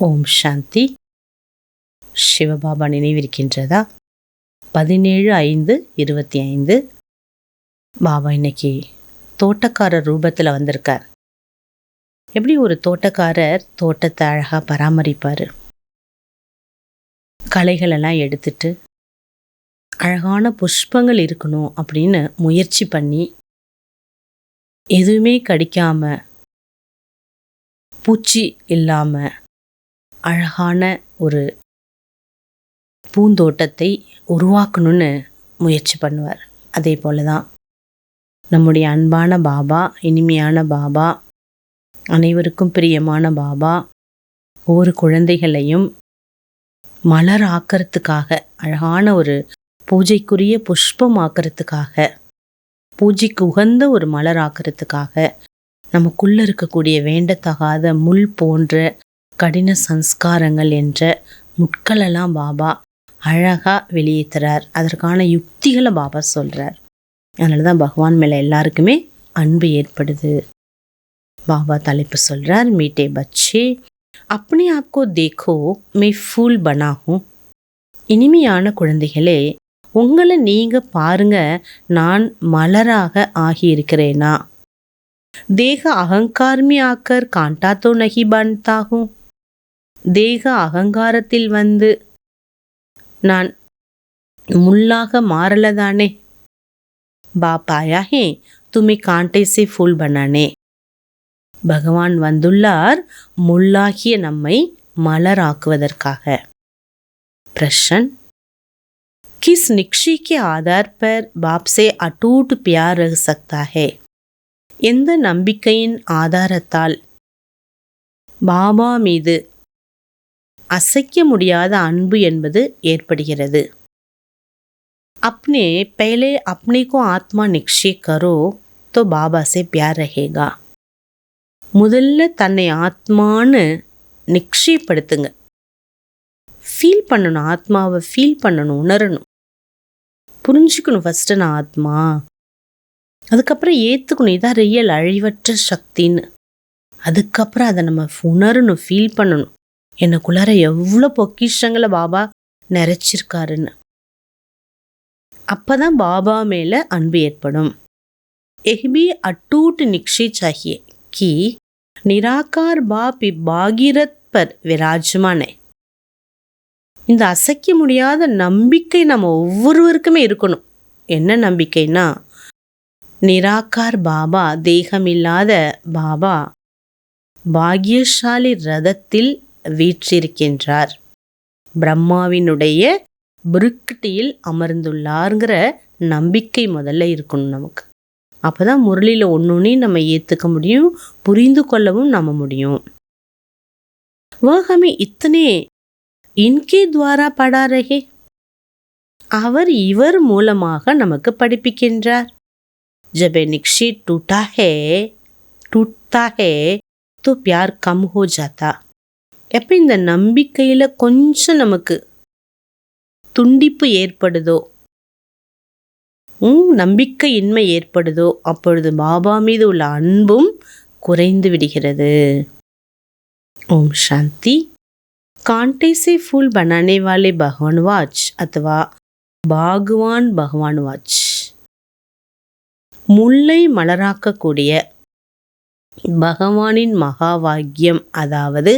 ஓம் சாந்தி. சிவபாபா நினைவிருக்கின்றதா? 17/5/25. பாபா இன்னைக்கு தோட்டக்காரர் ரூபத்தில் வந்திருக்கார். எப்படி ஒரு தோட்டக்காரர் தோட்டத்தை அழகாக பராமரிப்பார்? களைகளெல்லாம் எடுத்துட்டு அழகான புஷ்பங்கள் இருக்கணும் அப்படின்னு முயற்சி பண்ணி, எதுவுமே கடிக்காம, பூச்சி இல்லாமல் அழகான ஒரு பூந்தோட்டத்தை உருவாக்கணும்னு முயற்சி பண்ணுவார். அதே போல தான் நம்முடைய அன்பான பாபா, இனிமையான பாபா, அனைவருக்கும் பிரியமான பாபா ஒவ்வொரு குழந்தைகளையும் மலர் ஆக்கிறதுக்காக, அழகான ஒரு பூஜைக்குரிய புஷ்பம் ஆக்கிறதுக்காக, பூஜைக்கு உகந்த ஒரு மலர் ஆக்கிறதுக்காக, நமக்குள்ளே இருக்கக்கூடிய வேண்டத்தகாத முள் போன்ற கடின சம்ஸ்காரங்கள் என்ற முட்களெல்லாம் பாபா அழகாக வெளியேற்றுறார். அதற்கான யுக்திகளை பாபா சொல்கிறார். அதனால தான் பகவான் மேலே எல்லாருக்குமே அன்பு ஏற்படுது. பாபா தலைப்பு சொல்கிறார், மீட்டே பச்சே அப்பனே ஆப்கோ தேக்கோ மே ஃபூல் பனா ஹூம். இனிமையான குழந்தைகளே, உங்களை நீங்கள் பாருங்க, நான் மலராக ஆகியிருக்கிறேனா? தேக அகங்காரமே ஆக்கர் காண்டா தோ நஹி பன்தா ஹூம். தேக அகங்காரத்தில் வந்து நான் முள்ளாக மாறலதானே. பாப் ஆயா ஹே துமே காண்டே சே ஃபூல் பனானே. பகவான் வந்துள்ளார் முள்ளாகிய நம்மை மலராக்குவதற்காக. प्रश्न, किस निश्चय के आधार पर बाप से अटूट प्यार रह सकता है? எந்த நம்பிக்கையின் ஆதாரத்தால் பாபா மீது அசைக்க முடியாத அன்பு என்பது ஏற்படுகிறது? अपने पहले अपने को आत्मा निश्चय करो तो बाबा से प्यार रहेगा. முதல்ல தன்னை ஆத்மான்னு நிச்சயப்படுத்துங்க. ஃபீல் பண்ணணும், ஆத்மாவை ஃபீல் பண்ணணும், உணரணும், புரிஞ்சுக்கணும். ஃபஸ்ட்டு நான் ஆத்மா, அதுக்கப்புறம் ஏற்றுக்கணும், இதான் ரியல் அழிவற்ற சக்தின்னு. அதுக்கப்புறம் அதை நம்ம உணரணும், ஃபீல் பண்ணணும். எனக்குள்ளார எவ்வளோ பொக்கிஷங்களை பாபா நிறைச்சிருக்காருன்னு. அப்போ தான் பாபா மேலே அன்பு ஏற்படும். எஹ்பி அட்டூட் நிக்ஷே சாஹியே கி நிராகார் பாப் பாகீரத் பர் விராஜ்மானே. இந்த அசைக்க முடியாத நம்பிக்கை நம்ம ஒவ்வொருவருக்குமே இருக்கணும். என்ன நம்பிக்கைன்னா, நிராகார் பாபா, தேகமில்லாத பாபா பாக்யசாலி ரதத்தில் வீற்றிருக்கின்றார், பிரம்மாவினுடைய புருக்கட்டியில் அமர்ந்துள்ளாருங்கிற நம்பிக்கை முதல்ல இருக்கணும் நமக்கு. அப்போ தான் முரளியில் ஒன்று நம்ம ஏற்றுக்க முடியும், புரிந்து கொள்ளவும் நம்ம முடியும். वह हमें इतने इनके द्वारा पढ़ा रहे. அவர் இவர் மூலமாக நமக்கு படிப்பிக்கின்றார். जब निश्चय टूटता है तो प्यार कम हो जाता. எப்போ இந்த நம்பிக்கையில் கொஞ்சம் நமக்கு துண்டிப்பு ஏற்படுதோ, நம்பிக்கையின்மை ஏற்படுதோ, அப்பொழுது பாபா மீது உள்ள அன்பும் குறைந்து விடுகிறது. ஓம் சாந்தி. कांटे से फूल बनाने वाले भगवान वाच अथवा பாகவான் பகவான் வாச். முல்லை மலராக்கக்கூடிய பகவானின் மகாவாக்கியம், அதாவது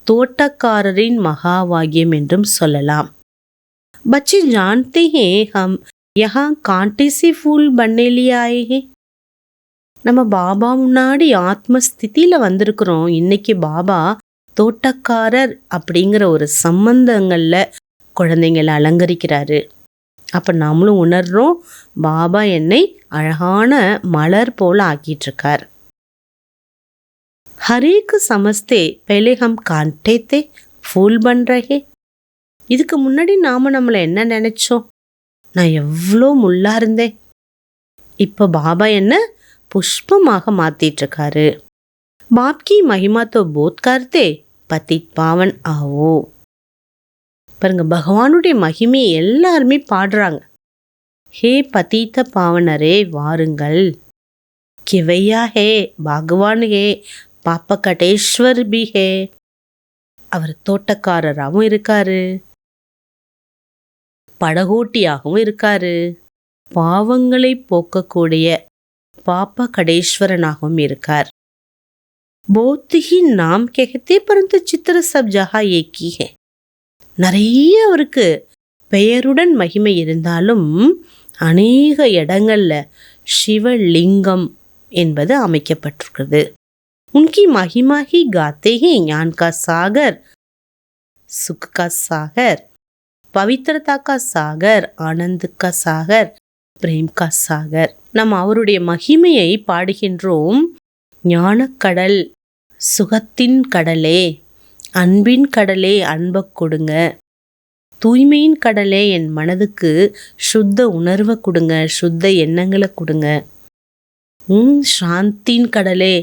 தோட்டக்காரரின் மகாவாக்கியம் என்றும் சொல்லலாம். बच्चे जानते हैं हम यहाँ कांटे से फूल बनने लिए आए हैं. நம்ம பாபா முன்னாடி ஆத்மஸ்திதியில் வந்திருக்கிறோம். இன்னைக்கு பாபா தோட்டக்காரர் அப்படிங்கிற ஒரு சம்பந்தங்களில் குழந்தைங்களை அலங்கரிக்கிறாரு. அப்போ நம்மளும் உணர்றோம், பாபா என்னை அழகான மலர் போல ஆக்கிட்டுருக்கார். ஹரேக்கு சமஸ்தே பஹலே ஹம் காண்டே தே ஃபூல் பன் ரஹே. இதுக்கு முன்னாடி நாம் நம்மளை என்ன நினச்சோம்? நான் எவ்வளோ முள்ளாக இருந்தேன், இப்போ பாபா என்ன புஷ்பமாக மாற்றிட்டுருக்காரு. பாப்கி மகிமா தோ போத் கர்த்தே பத்தித் பாவன் ஆவோ. பாருங்க, பகவானுடைய மகிமையை எல்லாருமே பாடுறாங்க. ஹே பதீத்த பாவனரே வாருங்கள். கிவையா ஹே, பகவான் ஹே, பாப்ப கட்டேஸ்வர் பி ஹே. அவர் தோட்டக்காரராகவும் இருக்காரு, படகோட்டியாகவும் இருக்காரு, பாவங்களை போக்கக்கூடிய பாப்ப கடேஸ்வரனாகவும் இருக்கார். बहुत ही नाम कहते परंतु चित्र सब जहाँ एक ही है. நிறைய அவருக்கு பெயருடன் மகிமை இருந்தாலும் அநேக இடங்கள்ல சிவலிங்கம் என்பது அமைக்கப்பட்டிருக்கிறது. उनकी महिमा ही गाते हैं. ज्ञान का सागर, सुख का सागर, पवित्रता का सागर, आनंद का सागर, பிரேம் கா சாகர். நாம் அவருடைய மகிமையை பாடுகின்றோம். ஞானக்கடல், சுகத்தின் கடலே, அன்பின் கடலே, அன்பை கொடுங்க. தூய்மையின் கடலே, என் மனதுக்கு சுத்த உணர்வை கொடுங்க, சுத்த எண்ணங்களை கொடுங்க. சாந்தியின் கடலே,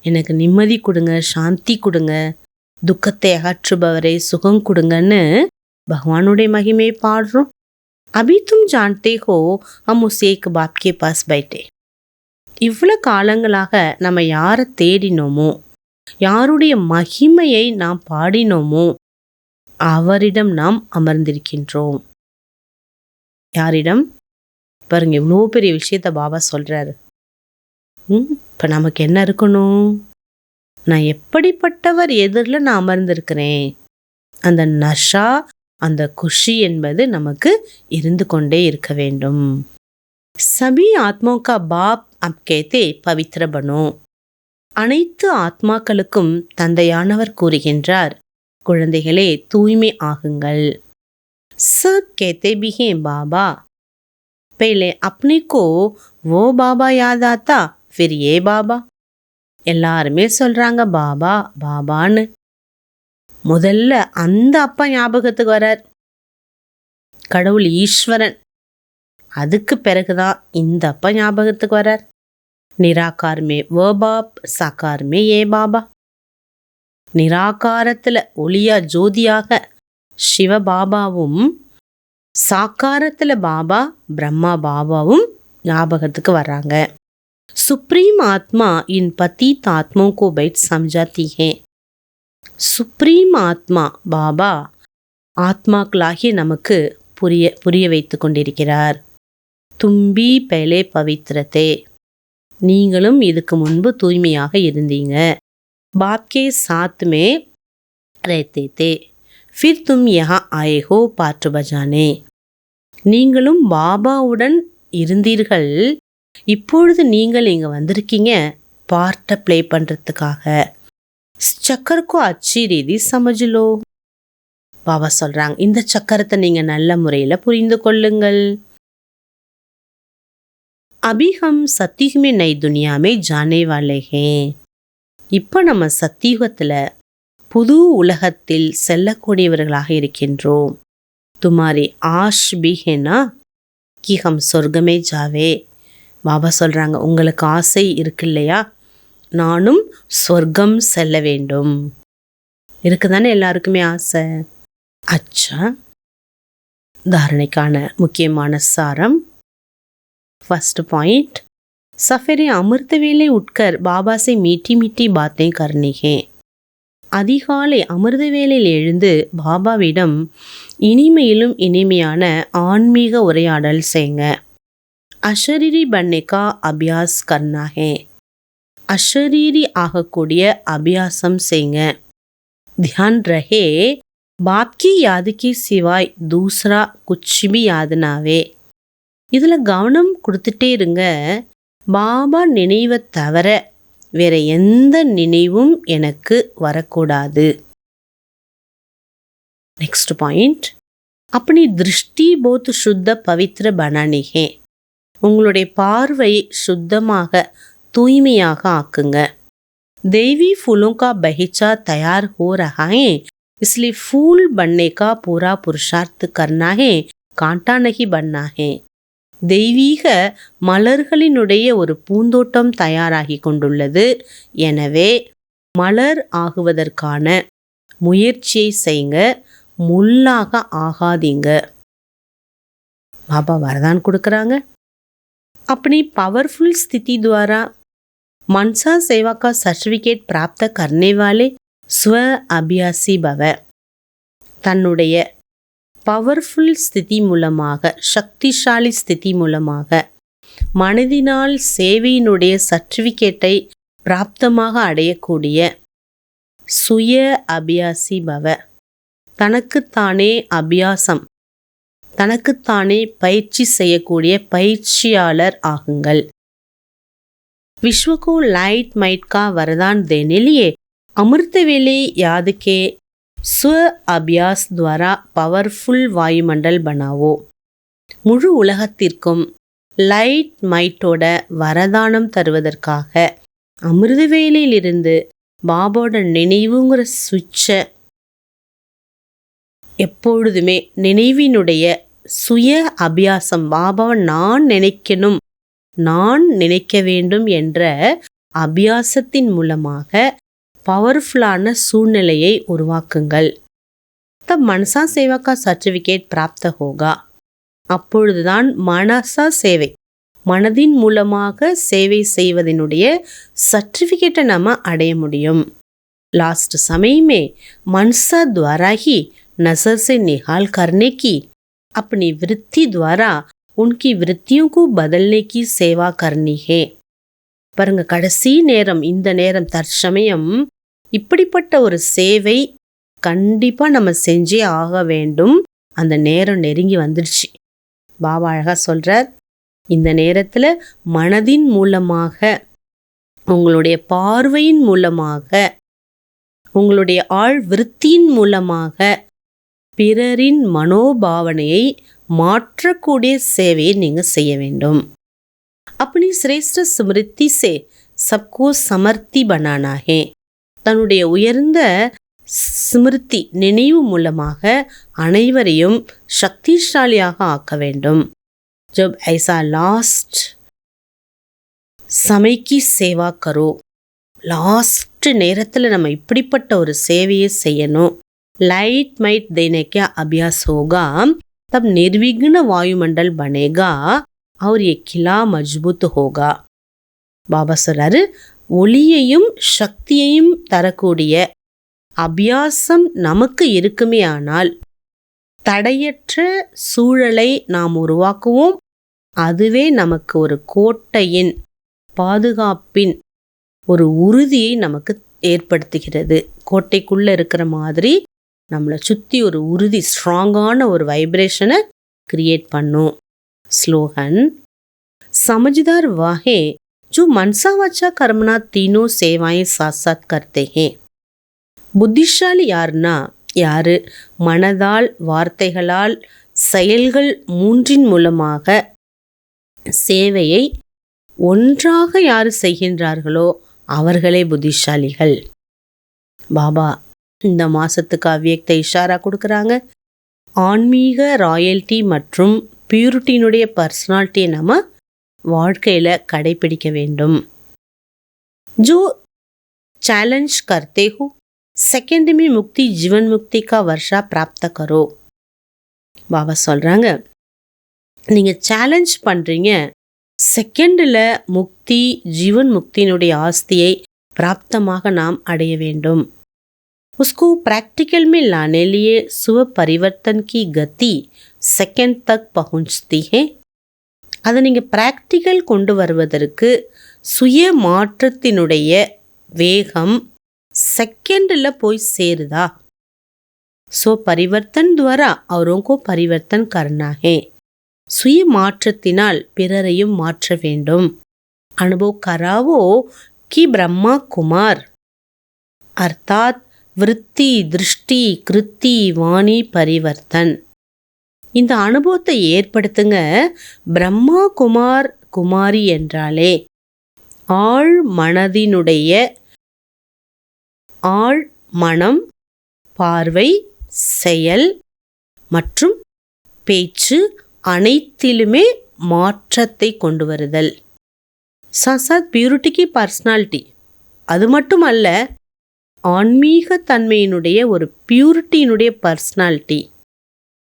எனக்கு நிம்மதி கொடுங்க, சாந்தி கொடுங்க. துக்கத்தை அகற்றுபவரே, சுகம் கொடுங்கன்னு பகவானுடைய மகிமையை பாடுறோம். अभी तुम जानते हो हम उस एक बाप के पास बैठे. இவ்வளோ காலங்களாக நம்ம யாரை தேடினோமோ, யாருடைய மகிமையை நாம் பாடினோமோ, அவரிடம் நாம் அமர்ந்திருக்கின்றோம். யாரிடம்? பாருங்க, இவ்வளோ பெரிய விஷயத்த பாபா சொல்றாரு. இப்போ நமக்கு என்ன இருக்கணும்? நான் எப்படிப்பட்டவர் எதிரில் நான் அமர்ந்திருக்கிறேன், அந்த நஷா, அந்த குஷி என்பது நமக்கு இருந்து கொண்டே இருக்க வேண்டும். சபி ஆத்மா கா பாப் அப் கேத்தே பவித்ர பனோ. அனைத்து ஆத்மாக்களுக்கும் தந்தையானவர் கூறுகின்றார், குழந்தைகளே தூய்மை ஆகுங்கள். சப் கேத்தே பிஹே பாபா. पहले अपने को वो बाबा याद आता, फिर ये बाबा. எல்லாருமே சொல்றாங்க பாபா பாபான்னு. முதல்ல அந்த அப்பா ஞாபகத்துக்கு வரார், கடவுள் ஈஸ்வரன். அதுக்கு பிறகுதான் இந்த அப்பா ஞாபகத்துக்கு வரார். நிராகாரமே வோ பாப், சாக்காரமே ஏ பாபா. நிராகாரத்துல ஒளியா ஜோதியாக சிவபாபாவும், சாக்காரத்துல பாபா பிரம்மா பாபாவும் ஞாபகத்துக்கு வர்றாங்க. சுப்ரீம் ஆத்மா இன் பதீத் ஆத்மாओं को बैठ समझाती है. சுப்ரீம் ஆத்மா பாபா ஆத்மாக்களாகிய நமக்கு புரிய வைத்து கொண்டிருக்கிறார். தும்பி பலே பவித்ரதே, நீங்களும் இதுக்கு முன்பு தூய்மையாக இருந்தீங்க. பாப்கே சாத் மே ரஹதே தே, ஃபிர் தும் யஹா ஆயே ஹோ பாட்டு பஜானே. நீங்களும் பாபாவுடன் இருந்தீர்கள், இப்பொழுது நீங்கள் இங்கே வந்திருக்கீங்க பார்ட்டை ப்ளே பண்ணுறதுக்காக. சக்கரக்கோ அச்சி ரீதி சமஜ்லோ. பாபா சொல்றாங்க, இந்த சக்கரத்தை நீங்க நல்ல முறையில் புரிந்து கொள்ளுங்கள். அபி ஹம் சத்தியுக மே நய் துனியா மே ஜானே வாலே ஹே. இப்போ நம்ம சத்தியுகத்தில் புது உலகத்தில் செல்லக்கூடியவர்களாக இருக்கின்றோம். துமாரி ஆஷ் பி ஹேனா கி ஹம் சொர்க்கமே ஜாவே. பாபா சொல்றாங்க, உங்களுக்கு ஆசை இருக்கு இல்லையா, நானும் சொர்க்கம் செல்ல வேண்டும். இருக்குதானே எல்லாருக்குமே ஆசை. அச்சா, தாரணைக்கான முக்கியமான சாரம். फर्स्ट पॉइंट, सफेरे अमृत वेले उठकर बाबा से मीठी मीठी बातें करनी है. அதிகாலை அமிர்த வேளையில் எழுந்து பாபாவிடம் இனிமையிலும் இனிமையான ஆன்மீக உரையாடல் செய்யுங்க. அஷரீரி பன்ने का अभ्यास करना है. அஷரீரி ஆகக்கூடிய அபியாசம் செய்யுங்க. ध्यान रहे बाप की याद के सिवाय दूसरा कुछ भी याद ना आवे. இதில் கவனம் கொடுத்துட்டே இருங்க, பாபா நினைவை தவிர வேற எந்த நினைவும் எனக்கு வரக்கூடாது. नेक्स्ट पॉइंट, अपनी दृष्टि बहुत शुद्ध पवित्र बनानी है. உங்களுடைய பார்வை சுத்தமாக தூய்மையாக ஆக்குங்க. देवी फूलों का बगीचा तैयार हो रहा है, इसलिए फूल बनने का पूरा पुरुषार्थ करना है, कांटा नहीं बनना है. தெய்வீக மலர்களினுடைய ஒரு பூந்தோட்டம் தயாராகி கொண்டுள்ளது, எனவே மலர் ஆகுவதற்கான முயற்சியை செய்யுங்க, முள்ளாக ஆகாதீங்க. பாபா வரதான் கொடுக்குறாங்க. अपनी पावरफुल स्थिति द्वारा मनसा सेवा का सर्टिफिकेट प्राप्त करने वाले ஸ்வ அபியாசி பவ. தன்னுடைய பவர்ஃபுல் ஸ்திதி மூலமாக, சக்திசாலி ஸ்திதி மூலமாக மனதினால் சேவையினுடைய சர்டிஃபிகேட்டை பிராப்தமாக அடையக்கூடிய சுய அபியாசி பவ. தனக்குத்தானே அபியாசம், தனக்குத்தானே பயிற்சி செய்யக்கூடிய பயிற்சியாளர் ஆகுங்கள். विश्व को लाइट माइट का वरदान देने लिए अमृत वेले याद के स्व अभ्यास द्वारा पवरफुल वायुमंडल बनावो. முழு உலகத்திற்கும் லைட் மைட்டோட வரதானம் தருவதற்காக அமிர்தவேலையிலிருந்து பாபாவோட நினைவுங்கிற சுவிட்சை எப்பொழுதுமே நினைவினுடைய சுய அபியாசம், பாபாவை நான் நினைக்கணும், நான் நினைக்க வேண்டும் என்ற அபியாசத்தின் மூலமாக பவர்ஃபுல்லான சூழ்நிலையை உருவாக்குங்கள். தப் மனசா சேவா கா சர்டிஃபிகேட் பிராப்த ஹோகா. அப்பொழுதுதான் மனசா சேவை, மனதின் மூலமாக சேவை செய்வதனுடைய சர்டிஃபிகேட்டை நம்ம अடைய முடியும். लास्ट समय में मनसा द्वारा ही नजर से निहाल करने की, अपनी वृत्ति द्वारा उनकी वृत्तियों को बदलने की सेवा करनी है. பாருங்க, கடைசி நேரம், இந்த நேரம் தற்சமயம் இப்படிப்பட்ட ஒரு சேவை கண்டிப்பா நம்ம செஞ்சே ஆக வேண்டும். அந்த நேரம் நெருங்கி வந்துடுச்சு. பாபா அழகா சொல்றார், இந்த நேரத்துல மனதின் மூலமாக, உங்களுடைய பார்வையின் மூலமாக, உங்களுடைய ஆழ் விருத்தியின் மூலமாக பிறரின் மனோபாவனையை மாற்றக்கூடிய சேவையை நீங்க செய்ய வேண்டும். अपनी श्रेष्ठ स्मृति से सबको समर्थी बनाना है. தன்னுடைய உயர்ந்த ஸ்மிருதி நினைவு மூலமாக அனைவரையும் சக்திசாலியாக ஆக்க வேண்டும். जब ऐसा लास्ट समय की सेवा करो. லாஸ்ட் நேரத்தில் நம்ம இப்படிப்பட்ட ஒரு சேவையை செய்யணும். லைட் மைட் देने का अभ्यास होगा, तब निर्विघ्न वायुमंडल बनेगा और ये किला मजबूत होगा. பாபா சொல்றாரு, ஒளியையும் சக்தியையும் தரக்கூடிய அபியாசம் நமக்கு இருக்குமே ஆனால் தடையற்ற சூழலை நாம் உருவாக்குவோம். அதுவே நமக்கு ஒரு கோட்டையின் பாதுகாப்பின் ஒரு உறுதியை நமக்கு ஏற்படுத்துகிறது. கோட்டைக்குள்ள இருக்கிற மாதிரி நம்மளை சுற்றி ஒரு உறுதி, ஸ்ட்ராங்கான ஒரு வைப்ரேஷனை கிரியேட் பண்ணும். ஸ்லோகன், समझदार वह है जो मनसा वाचा कर्मना तीनों सेवाएं साथ साथ करते हैं. புத்திசாலி யாருன்னா யாரு மனதால், வார்த்தைகளால், செயல்கள் மூன்றின் மூலமாக சேவையை ஒன்றாக யாரு செய்கின்றார்களோ அவர்களே புத்திசாலிகள். பாபா இந்த மாசத்துக்கு அவ்வியக்த இஷாரா கொடுக்குறாங்க. ஆன்மீக ராயல்டி மற்றும் பியூரிட்டியினுடைய பர்சனாலிட்டியை நம்ம வாழ்க்கையில கடைபிடிக்க வேண்டும். जो चैलेंज करते हो, सेकंड में मुक्ति जीवन मुक्ति का वर्षा प्राप्त करो. பாபா சொல்றாங்க, நீங்க சேலஞ்ச் பண்றீங்க, செகண்ட்ல முக்தி, ஜீவன் முக்தியினுடைய ஆஸ்தியை பிராப்தமாக நாம் அடைய வேண்டும். उसको प्रैक्टिकल में लाने लिए स्व परिवर्तन की गति सेकंड तक पहुंचती है. அதை நீங்க பிராக்டிக்கல் கொண்டு வருவதற்கு சுய மாற்றத்தினுடைய வேகம் செகண்ட்ல போய் சேருதா? सो परिवर्तन द्वारा औरों को परिवर्तन करना है. சுய மாற்றத்தினால் பிறரையும் மாற்ற வேண்டும். अनुभव करावो कि ब्रह्मा कुमार अर्थात விருத்தி, திருஷ்டி, கிருத்தி, வாணி, பரிவர்த்தன். இந்த அனுபவத்தை ஏற்படுத்துங்க. பிரம்மா குமார், குமாரி என்றாலே ஆழ் மனதினுடைய ஆழ் மனம், பார்வை, செயல் மற்றும் பேச்சு அனைத்திலுமே மாற்றத்தை கொண்டு வருதல். சாத் பியூரிட்டி கி பர்சனாலிட்டி, அது மட்டும் அல்ல, ஆன்மீக தன்மையினுடைய ஒரு பியூரிட்டியினுடைய பர்சனாலிட்டி.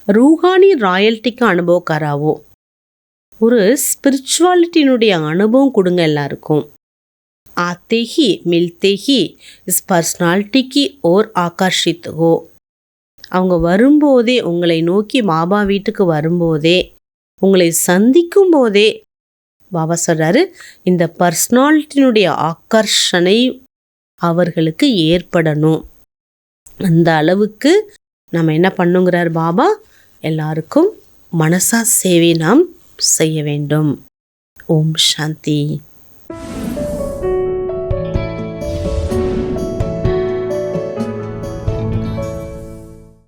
ரூஹானி ராயல்ட்டிக்கு அனுபவம் கராவோ, ஒரு ஸ்பிரிச்சுவாலிட்டியினுடைய அனுபவம் கொடுங்க எல்லாருக்கும். आते ही मिलते ही इस पर्सनालिटी की ओर आकर्षित हो. அவங்க வரும்போதே, உங்களை நோக்கி பாபா வீட்டுக்கு வரும்போதே, உங்களை சந்திக்கும் போதே பாபா சொல்றாரு, இந்த பர்சனாலிட்டியினுடைய ஆக்கர்ஷணை அவர்களுக்கு ஏற்படணும். அந்த அளவுக்கு நம்ம என்ன பண்ணுங்கிறார் பாபா, எல்லாருக்கும் மனசா சேவை நாம் செய்ய வேண்டும். ஓம் சாந்தி.